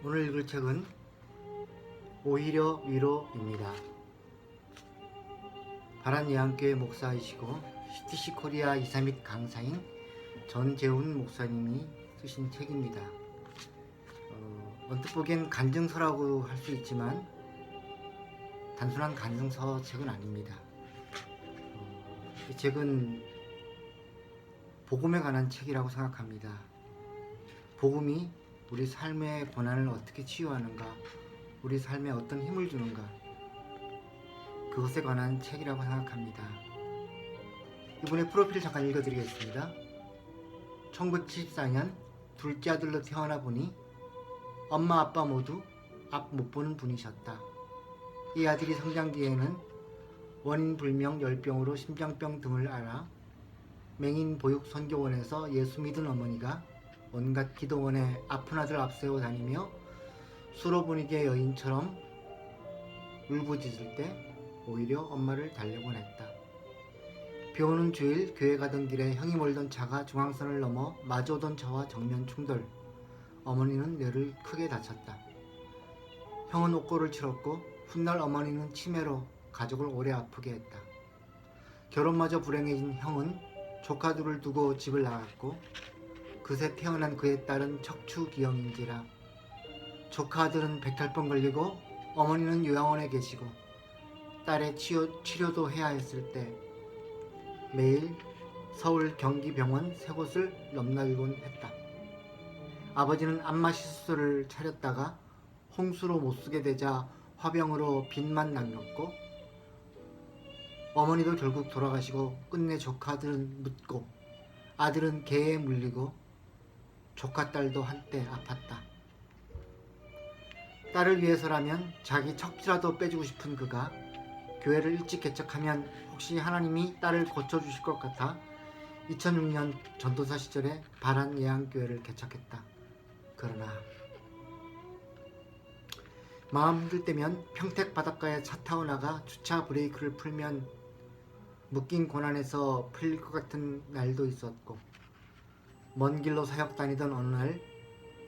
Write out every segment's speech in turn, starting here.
오늘 읽을 책은 오히려 위로입니다. 바란예안교회 목사이시고 CTC 코리아 이사 및 강사인 전재훈 목사님이 쓰신 책입니다. 언뜻 보기엔 간증서라고 할 수 있지만 단순한 간증서 책은 아닙니다. 이 책은 복음에 관한 책이라고 생각합니다. 복음이 우리 삶의 고난을 어떻게 치유하는가, 우리 삶에 어떤 힘을 주는가, 그것에 관한 책이라고 생각합니다. 이번에 프로필 잠깐 읽어드리겠습니다. 1974년 둘째 아들로 태어나 보니 엄마 아빠 모두 앞 못 보는 분이셨다. 이 아들이 성장 뒤에는 원인 불명 열병으로 심장병 등을 앓아 맹인 보육 선교원에서 예수 믿은 어머니가 온갖 기도원에 아픈 아들 앞세워 다니며 수로보니게 여인처럼 울부짖을 때 오히려 엄마를 달래곤 했다. 비오는 주일 교회 가던 길에 형이 몰던 차가 중앙선을 넘어 마주오던 차와 정면 충돌. 어머니는 뇌를 크게 다쳤다. 형은 옥고를 치렀고 훗날 어머니는 치매로 가족을 오래 아프게 했다. 결혼마저 불행해진 형은 조카 둘을 두고 집을 나갔고 그새 태어난 그의 딸은 척추기형인지라 조카 아들은 백혈병 걸리고 어머니는 요양원에 계시고 딸의 치료도 해야 했을 때 매일 서울 경기병원 세 곳을 넘나들곤 했다. 아버지는 안마시 수술을 차렸다가 홍수로 못쓰게 되자 화병으로 빚만 남겼고 어머니도 결국 돌아가시고 끝내 조카 아들은 묻고 아들은 개에 물리고 조카 딸도 한때 아팠다. 딸을 위해서라면 자기 척지라도 빼주고 싶은 그가 교회를 일찍 개척하면 혹시 하나님이 딸을 고쳐주실 것 같아 2006년 전도사 시절에 바란예안교회를 개척했다. 그러나 마음 힘들 때면 평택 바닷가에 차 타고 나가 주차 브레이크를 풀면 묶인 고난에서 풀릴 것 같은 날도 있었고 먼 길로 사역 다니던 어느 날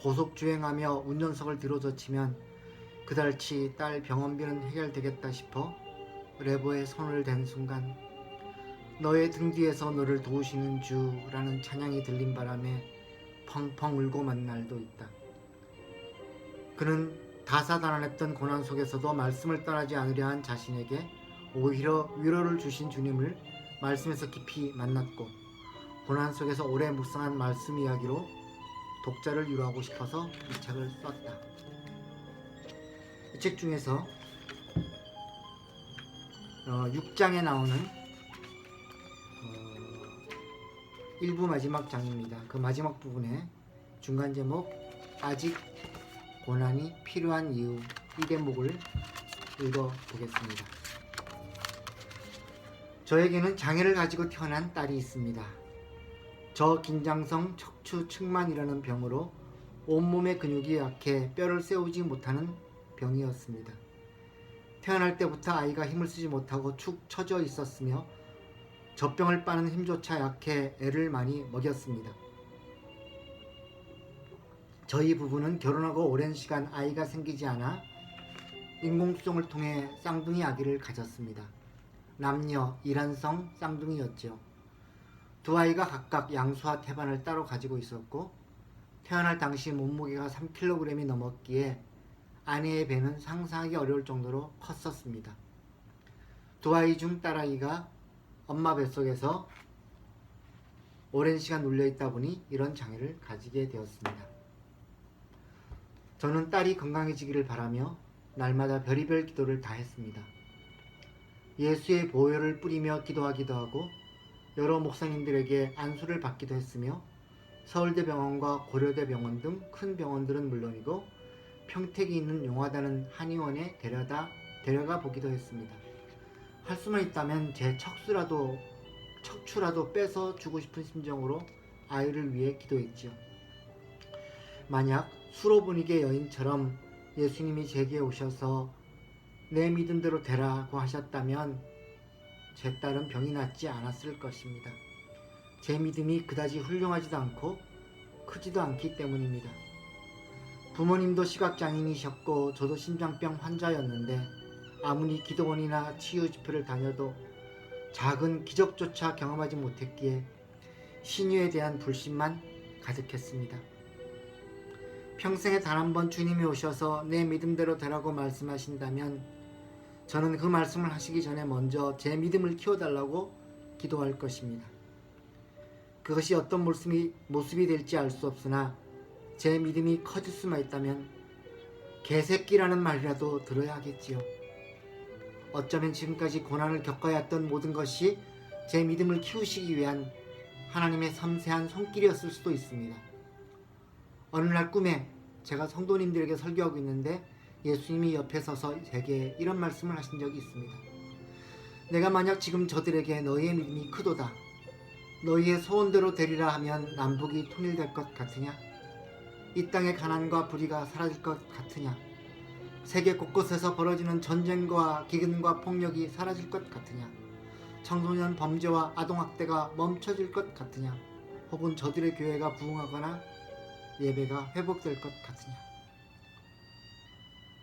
고속주행하며 운전석을 뒤로젖히면 그달치 딸 병원비는 해결되겠다 싶어 레버에 손을 댄 순간 너의 등 뒤에서 너를 도우시는 주라는 찬양이 들린 바람에 펑펑 울고 만 날도 있다. 그는 다사다난했던 고난 속에서도 말씀을 떠나지 않으려 한 자신에게 오히려 위로를 주신 주님을 말씀에서 깊이 만났고 고난 속에서 오래 묵상한 말씀 이야기로 독자를 위로하고 싶어서 이 책을 썼다. 이 책 중에서 6장에 나오는 1부 마지막 장입니다. 그 마지막 부분에 중간 제목 아직 고난이 필요한 이유 이 대목을 읽어보겠습니다. 저에게는 장애를 가지고 태어난 딸이 있습니다. 저긴장성 척추측만이라는 병으로 온몸의 근육이 약해 뼈를 세우지 못하는 병이었습니다. 태어날 때부터 아이가 힘을 쓰지 못하고 축 처져 있었으며 젖병을 빠는 힘조차 약해 애를 많이 먹였습니다. 저희 부부는 결혼하고 오랜 시간 아이가 생기지 않아 인공수정을 통해 쌍둥이 아기를 가졌습니다. 남녀 일란성 쌍둥이였죠. 두 아이가 각각 양수와 태반을 따로 가지고 있었고 태어날 당시 몸무게가 3kg이 넘었기에 아내의 배는 상상하기 어려울 정도로 컸었습니다. 두 아이 중 딸아이가 엄마 뱃속에서 오랜 시간 눌려있다 보니 이런 장애를 가지게 되었습니다. 저는 딸이 건강해지기를 바라며 날마다 별의별 기도를 다 했습니다. 예수의 보혈을 뿌리며 기도하기도 하고 여러 목사님들에게 안수를 받기도 했으며 서울대병원과 고려대병원 등 큰 병원들은 물론이고 평택이 있는 용화다는 한의원에 데려가 보기도 했습니다. 할 수만 있다면 제 척추라도 빼서 주고 싶은 심정으로 아이를 위해 기도했지요. 만약 수로보니게 여인처럼 예수님이 제게 오셔서 내 믿음대로 되라고 하셨다면 제 딸은 병이 낫지 않았을 것입니다. 제 믿음이 그다지 훌륭하지도 않고 크지도 않기 때문입니다. 부모님도 시각장애인이셨고 저도 심장병 환자였는데 아무리 기도원이나 치유집회를 다녀도 작은 기적조차 경험하지 못했기에 신유에 대한 불신만 가득했습니다. 평생에 단 한 번 주님이 오셔서 내 믿음대로 되라고 말씀하신다면 저는 그 말씀을 하시기 전에 먼저 제 믿음을 키워달라고 기도할 것입니다. 그것이 어떤 모습이 될지 알 수 없으나 제 믿음이 커질 수만 있다면 개새끼라는 말이라도 들어야 하겠지요. 어쩌면 지금까지 고난을 겪어야 했던 모든 것이 제 믿음을 키우시기 위한 하나님의 섬세한 손길이었을 수도 있습니다. 어느 날 꿈에 제가 성도님들에게 설교하고 있는데 예수님이 옆에 서서 제게 이런 말씀을 하신 적이 있습니다. 내가 만약 지금 저들에게 너희의 믿음이 크도다, 너희의 소원대로 되리라 하면 남북이 통일될 것 같으냐? 이 땅의 가난과 불의가 사라질 것 같으냐? 세계 곳곳에서 벌어지는 전쟁과 기근과 폭력이 사라질 것 같으냐? 청소년 범죄와 아동학대가 멈춰질 것 같으냐? 혹은 저들의 교회가 부흥하거나 예배가 회복될 것 같으냐?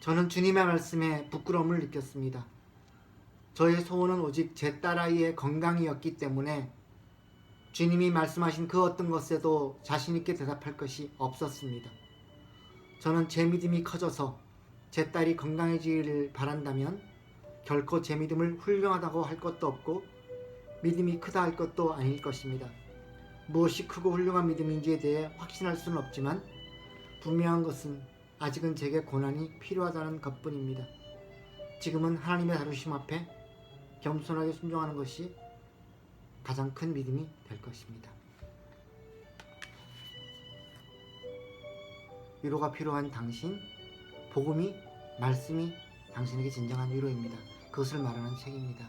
저는 주님의 말씀에 부끄러움을 느꼈습니다. 저의 소원은 오직 제 딸아이의 건강이었기 때문에 주님이 말씀하신 그 어떤 것에도 자신있게 대답할 것이 없었습니다. 저는 제 믿음이 커져서 제 딸이 건강해지기를 바란다면 결코 제 믿음을 훌륭하다고 할 것도 없고 믿음이 크다 할 것도 아닐 것입니다. 무엇이 크고 훌륭한 믿음인지에 대해 확신할 수는 없지만 분명한 것은 아직은 제게 고난이 필요하다는 것뿐입니다. 지금은 하나님의 다루심 앞에 겸손하게 순종하는 것이 가장 큰 믿음이 될 것입니다. 위로가 필요한 당신, 복음이, 말씀이 당신에게 진정한 위로입니다. 그것을 말하는 책입니다.